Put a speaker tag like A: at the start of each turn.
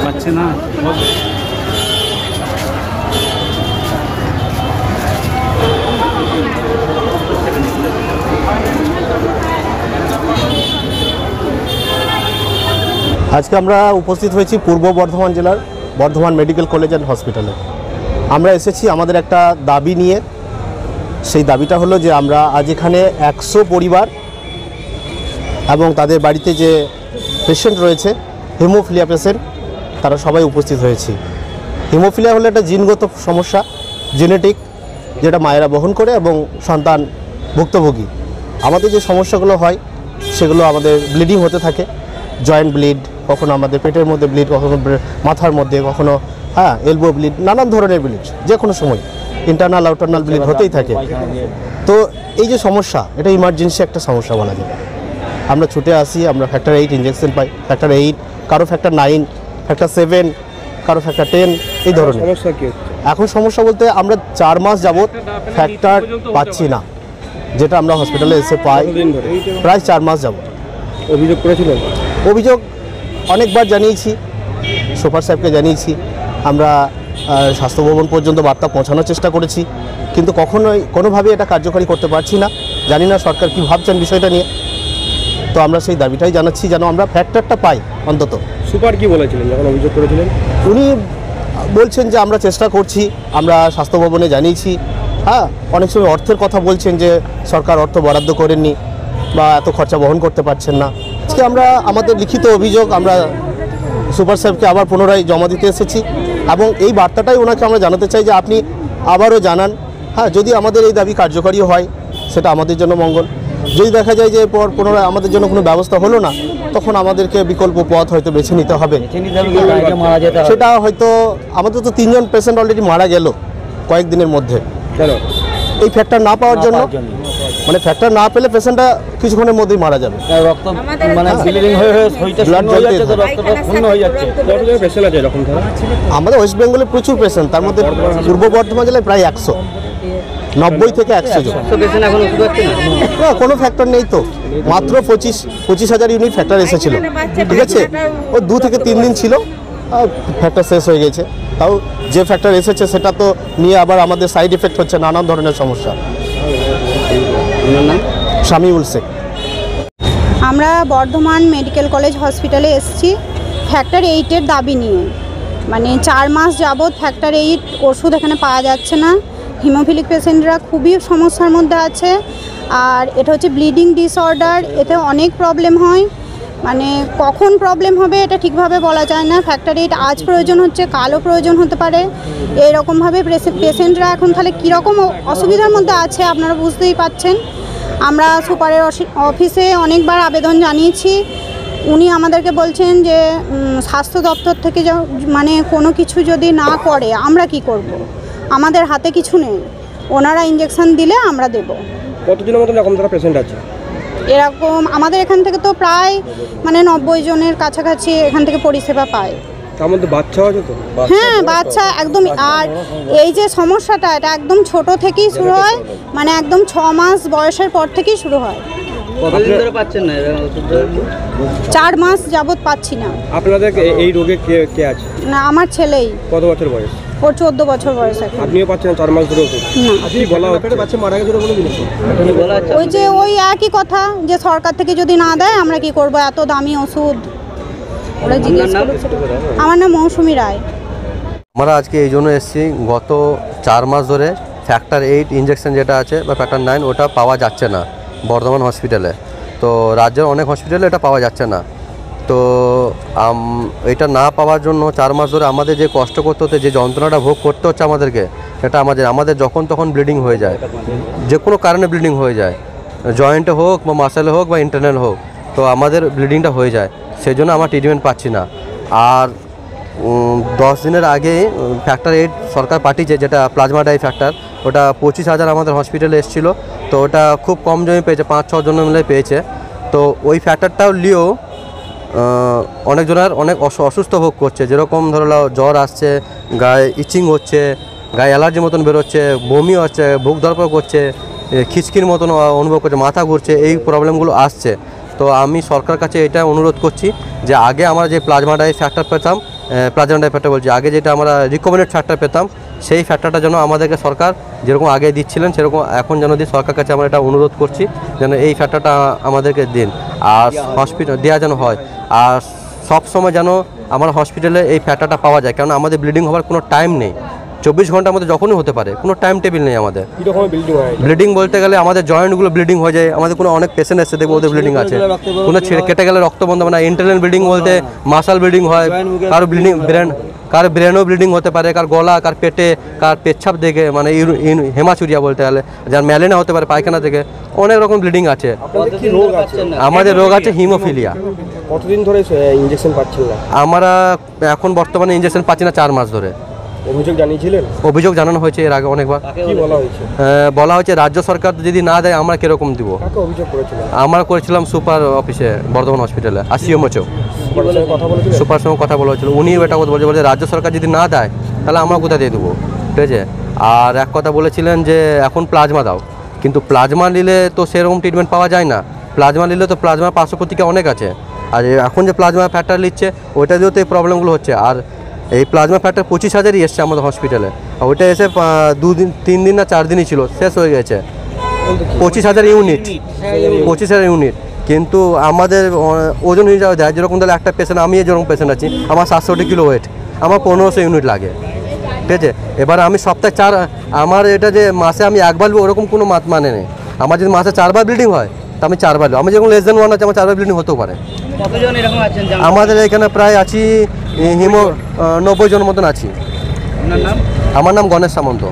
A: পাচ্ছে না।
B: আজকে আমরা উপস্থিত হয়েছি পূর্ব বর্ধমান জেলার বর্ধমান মেডিকেল কলেজ অ্যান্ড হসপিটালে। আমরা এসেছি আমাদের একটা দাবি নিয়ে। সেই দাবিটা হলো যে আমরা আজ এখানে 100 পরিবার এবং তাদের বাড়িতে যে পেশেন্ট রয়েছে, হিমোফিলিয়া পেশেন্ট, তারা সবাই উপস্থিত হয়েছি। হিমোফিলিয়া হলো একটা জিনগত সমস্যা, জেনেটিক, যেটা মায়েরা বহন করে এবং সন্তান ভুক্তভোগী। আমাদের যে সমস্যাগুলো হয় সেগুলো আমাদের ব্লিডিং হতে থাকে, জয়েন্ট ব্লিড, কখনো আমাদের পেটের মধ্যে ব্লিড, কখনো মাথার মধ্যে, কখনো এলবো ব্লিড, নানান ধরনের ব্লিড যে কোনো সময় ইন্টারনাল আউটারনাল ব্লিড হতেই থাকে। তো এই যে সমস্যা, এটা ইমার্জেন্সি একটা সমস্যা বলা যায়। আমরা ছুটে আসি, আমরা ফ্যাক্টর 8 ইঞ্জেকশন পাই, ফ্যাক্টর 8, কারো ফ্যাক্টর 9, ফ্যাক্টর 7, কারো ফ্যাক্টর 10, এই ধরনের সমস্যা। কি এখন সমস্যা বলতে আমরা 4 মাস যাবৎ ফ্যাক্টর পাচ্ছি না, যেটা আমরা হসপিটালে এসে পাই প্রায় 4 মাস যাবৎ।
C: অভিযোগ করেছিলেন?
B: অভিযোগ অনেকবার জানিয়েছি, সুপার সাহেবকে জানিয়েছি, আমরা স্বাস্থ্য ভবন পর্যন্ত বার্তা পৌঁছানোর চেষ্টা করেছি, কিন্তু কখনোই কোনোভাবেই এটা কার্যকরী করতে পারছি না। জানি না সরকার কী ভাবছেন বিষয়টা নিয়ে। তো আমরা সেই দাবিটাই জানাচ্ছি যেন আমরা ফ্যাক্টরটা পাই অন্তত।
C: সুপার কি বলেছিলেন যখন অভিযোগ করেছিলেন?
B: উনি বলছেন যে আমরা চেষ্টা করছি, আমরা স্বাস্থ্য ভবনে জানিয়েছি। অনেক সময় অর্থের কথা বলছেন যে সরকার অর্থ বরাদ্দ করেননি বা এত খরচা বহন করতে পারছেন না। আজকে আমরা আমাদের লিখিত অভিযোগ আমরা সুপার সাহেবকে আবার পুনরায় জমা দিতে এসেছি এবং এই বার্তাটাই ওনাকে আমরা জানাতে চাই যে আপনি আবারও জানান। যদি আমাদের এই দাবি কার্যকরী হয় সেটা আমাদের জন্য মঙ্গল। যদি দেখা যায় যে পুনরায় আমাদের জন্য কোনো ব্যবস্থা হলো না, তখন আমাদেরকে বিকল্প পথ হয়তো বেছে নিতে হবে। সেটা হয়তো আমাদের তো 3 জন পেশেন্ট অলরেডি মারা গেল কয়েকদিনের মধ্যে।
C: কেন?
B: এই ফ্যাক্টর না পাওয়ার জন্য, মানে ফ্যাক্টর না পেলে পেশেন্টটা কিছুক্ষণের মধ্যেই মারা যাবে।
A: রক্ত মানে ব্লিডিং হয়ে
B: ব্লাড জলতে
A: রক্তটা শূন্য হয়ে যাচ্ছে।
C: কতজন পেশেন্ট আছে এরকম?
B: আমাদের ওয়েস্ট বেঙ্গলে প্রচুর পেশেন্ট, তার মধ্যে পূর্ব বর্ধমান জেলায় প্রায় 100, 90 থেকে 100 জন। কোনো ফ্যাক্টর নেই তো, মাত্র 25,000 ইউনিট ফ্যাক্টর এসেছিল, ঠিক আছে। ও 2 থেকে 3 দিন ছিল, ফ্যাক্টর শেষ হয়ে গেছে। তাও যে ফ্যাক্টর এসেছে সেটা তো নিয়ে আবার আমাদের সাইড এফেক্ট হচ্ছে, নানান ধরনের সমস্যা। শামিউল শেখ।
D: আমরা বর্ধমান মেডিকেল কলেজ হসপিটালে এসেছি ফ্যাক্টর 8-এর দাবি নিয়ে। মানে 4 মাস যাবৎ ফ্যাক্টর 8 ওষুধ এখানে পাওয়া যাচ্ছে না। হিমোফিলিক পেশেন্টরা খুবই সমস্যার মধ্যে আছে। আর এটা হচ্ছে ব্লিডিং ডিসঅর্ডার, এতে অনেক প্রবলেম হয়। মানে কখন প্রবলেম হবে এটা ঠিকভাবে বলা যায় না। ফ্যাক্টর 8 আজ প্রয়োজন হচ্ছে, কালও প্রয়োজন হতে পারে। এরকমভাবে পেশেন্টরা এখন তাহলে কীরকম অসুবিধার মধ্যে আছে আপনারা বুঝতেই পাচ্ছেন। আমরা সুপারের অফিসে অনেকবার আবেদন জানিয়েছি। উনি আমাদেরকে বলছেন যে স্বাস্থ্য দপ্তর থেকে মানে কোনো কিছু যদি না করে আমরা কি করব, আমাদের হাতে কিছু নেই, ওনারা ইঞ্জেকশন দিলে আমরা দেব।
C: কতজনের মতো এরকম ধরা পেশেন্ট আছে?
D: এরকম আমাদের এখান থেকে তো প্রায় মানে 90 জনের কাছাকাছি এখান থেকে পরিষেবা পায়।
C: তার মধ্যে বাচ্চাও আছে তো?
D: হ্যাঁ, বাচ্চা একদম। আর এই যে সমস্যাটা, এটা একদম ছোট থেকেই শুরু হয়, মানে একদম 6 মাস বয়সের পর থেকেই শুরু হয়।
A: কতদিন ধরে পাচ্ছেন না?
D: 4 মাস যাবত পাচ্ছি না।
C: আপনাদের এই রোগে কে আছে?
D: না, আমার ছেলেই।
C: কত বছর বয়স?
D: ওর 14 বছর বয়স এখন।
C: আপনিও পাচ্ছেন 4 মাস ধরে ওষুধ?
D: না।
C: কি বলা হচ্ছে? বাচ্চা মারা গেছে বলে দিলেন?
D: ওই যে ওই একই কথা যে সরকার থেকে যদি না দেয় আমরা কি করব, এত দামি ওষুধ। ওরা জিজ্ঞেস করেছে। আমার নাম মৌসুমী রায়।
E: আমরা আজকে এই জন্য এসেছি, গত 4 মাস ধরে ফ্যাক্টর 8 ইঞ্জেকশন যেটা আছে বা ফ্যাক্টর 9 ওটা পাওয়া যাচ্ছে না বর্ধমান হসপিটালে। তো রাজ্যের অনেক হসপিটালে এটা পাওয়া যাচ্ছে না। তো এটা না পাওয়ার জন্য 4 মাস ধরে আমাদের যে কষ্ট করতে হচ্ছে, যে যন্ত্রণাটা ভোগ করতে হচ্ছে আমাদেরকে, এটা আমাদের যখন তখন ব্লিডিং হয়ে যায়, যে কোনো কারণে ব্লিডিং হয়ে যায়, জয়েন্টে হোক বা মাসেলে হোক বা ইন্টারনাল হোক, তো আমাদের ব্লিডিংটা হয়ে যায়। সেই জন্য আমরা ট্রিটমেন্ট পাচ্ছি না। আর 10 দিনের আগে ফ্যাক্টর 8 সরকার পাঠিয়েছে, যেটা প্লাজমা ডাই ফ্যাক্টর, ওটা 25,000 আমাদের হসপিটালে এসেছিলো। তো ওটা খুব কম জমি পেয়েছে, 5-6 জন মিলে পেয়েছে। তো ওই ফ্যাক্টরটাও নিয়েও অনেকজনের অনেক অসুস্থ ভোগ করছে। যেরকম ধরো জ্বর আসছে, গায়ে ইচিং হচ্ছে, গায়ে অ্যালার্জি মতন বেরোচ্ছে, বমি হচ্ছে, বুক ধরপড় করছে, খিচকির মতন অনুভব করছে, মাথা ঘুরছে, এই প্রবলেমগুলো আসছে। তো আমি সরকার কাছে এটা অনুরোধ করছি যে আগে আমরা যে প্লাজমা ডাই ফ্যাক্টর পেতাম, প্লাজমা ডাই ফ্যাক্টর বলছি, আগে যেটা আমরা রিকমেন্ডেড ফ্যাক্টর পেতাম, সেই ফ্যাক্টরটা যেন আমাদেরকে সরকার যেরকম আগে দিচ্ছিলেন সেরকম এখন যেন দিই। সরকার কাছে আমরা এটা অনুরোধ করছি যেন এই ফ্যাক্টরটা আমাদেরকে দিন, আর হসপিটাল দেওয়া যেন হয়, আর সব সময় যেন আমার হসপিটালে এই ফ্যাক্টরটা পাওয়া যায়, কারণ আমাদের ব্লিডিং হওয়ার কোনো টাইম নেই। 24 ঘন্টার মধ্যে যখনই হতে পারে, কোনো টাইম টেবিল নেই আমাদের।
C: কীরকম বিল্ডিং হয়?
E: ব্লিডিং বলতে গেলে আমাদের জয়েন্টগুলো ব্লিডিং হয়ে যায়। আমাদের কোনো অনেক পেশেন্ট এসে দেখবো ওদের ব্লিডিং আছে, কোনো কেটে গেলে রক্ত বন্ধ হবে না। ইন্টারনাল ব্লিডিং বলতে মাসাল ব্লিডিং হয়, কারো ব্লিডিং কার ব্রেনও ব্লিডিং হতে পারে, কার গলা, কার পেটে, কার পেচ্ছাপ থেকে, মানে হেমাচুরিয়া বলতে গেলে, যার ম্যালেনা হতে পারে পায়খানা থেকে, অনেক রকম ব্লিডিং আছে।
C: আপনাদের কি রোগ আছে?
E: আমাদের রোগ আছে হিমোফিলিয়া।
C: কতদিন ধরে ইঞ্জেকশন পাচ্ছেন না?
E: আমরা এখন বর্তমানে ইঞ্জেকশন পাচ্ছি না 4 মাস ধরে।
C: অভিযোগ জানিয়েছিলেন?
E: অভিযোগ জানানো হয়েছে এর আগে অনেকবার।
C: কি বলা হয়েছে?
E: বলা হয়েছে রাজ্য সরকার যদি না দেয় আমরা কিরকম দিব।
C: কাকে অভিযোগ করেছিলেন?
E: আমরা করেছিলাম সুপার অফিসে, বর্ধমান হসপিটালে, আর সিএমওচও
C: কথা বলেছিলেন?
E: সুপার সঙ্গে কথা বলা হয়েছিল। উনিও এটা কথা বলছে রাজ্য সরকার যদি না দেয় তাহলে আমরা কোথায় দিয়ে দেবো, ঠিক আছে। আর এক কথা বলেছিলেন যে এখন প্লাজমা দাও, কিন্তু প্লাজমা নিলে তো সেরকম ট্রিটমেন্ট পাওয়া যায় না। প্লাজমা নিলে তো প্লাজমার পার্শ্ব প্রতিক্রিয়া অনেক আছে, আর এখন যে প্লাজমা ফ্যাক্টর নিচ্ছে ওইটা দিয়েও তো এই প্রবলেমগুলো হচ্ছে। আর এই প্লাজমা ফ্যাক্টর 25,000ই এসছে আমাদের হসপিটালে, আর ওইটা এসে 2 দিন 3 দিন না 4 দিনই ছিল, শেষ হয়ে গেছে। 25,000 ইউনিট, 25,000 ইউনিট। কিন্তু আমাদের ওজন হিসাবে দেয়, যেরকম তাহলে একটা পেশেন্ট, আমি যেরকম পেশেন্ট আছি, আমার 700 কিলো ওয়েট, আমার 1500 ইউনিট লাগে, ঠিক আছে। এবার আমি সপ্তাহে 4, আমার এটা যে মাসে আমি একবার ওরকম কোনো মানে নেই। আমার যদি মাসে 4 বার ব্লিডিং হয় তা আমি 4 বার, আমি যেরকম লেস দেন 1 আছে আমার 4 বার ব্লিডিং হতেও পারে।
A: কতজন এরকম আছেন?
E: আমাদের এখানে প্রায় আছি 90 জন মতন আছি।
A: আপনার নাম?
E: আমার নাম গণেশ সামন্ত।